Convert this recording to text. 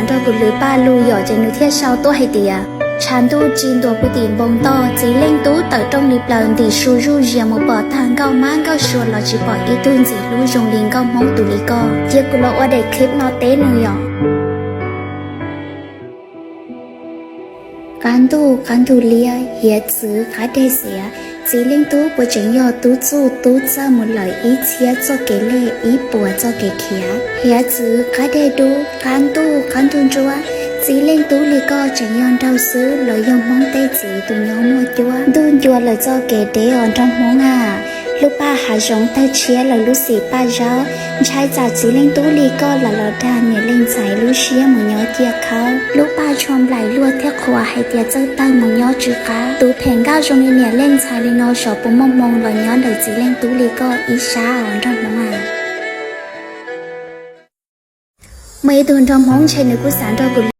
ารเราบุหรือป้าลูหยอใจนุเทียเชาตัวให้เดียฉันตู้จีนตัวผู้ตีนบงโตจีเล่งตู้เติร์ตรงนี้เปล่าตีชูรูเยียมปอทางเก้าม้างเก้าชวนเราจีปออีตุนจีรู้จงลิงเก้ามงตุลิก็เทียกุโลว่าได้คลิปนอเต้หนึ่งหยอการดูเลียเหียจื้อขาได้เสียจีเล่งตู้ปวดจังยอตู้จู่ตู้เจ้าหมดเลยอีเชียเจ้าเกเล่อีปัวเจ้าเกเขียเหียจื้อขาได้ดูการดูจัวจีเล่งตู้ลีก็จังยอนเดาซื้อเลยยองมองเตจีตุยองมัวจัวดูจัวเลยเจ้าเกเดออนจอมมองลูกป้าหาจงเตเชียเลยลูกสีป้าเจ้าใช้จากจีเล่งตู้ลีก็ละลอดาเนี่ยเล่งใจลูกเชียเหมือนยอเตียเขาลูกป้าชมไหลลวดเทียขวาให้เตียเจ้าตั้งเหมือนยอจื้อก้าตู้แผงก้าวจงเนี่ยเล่งใจเลยนอชอปุ่มมองลอยย้อนเลยจีเล่งตู้ลีก็อีช้าอ่อนจอมมองไม่โดนจอมมองใช้ในกุศลเราบุ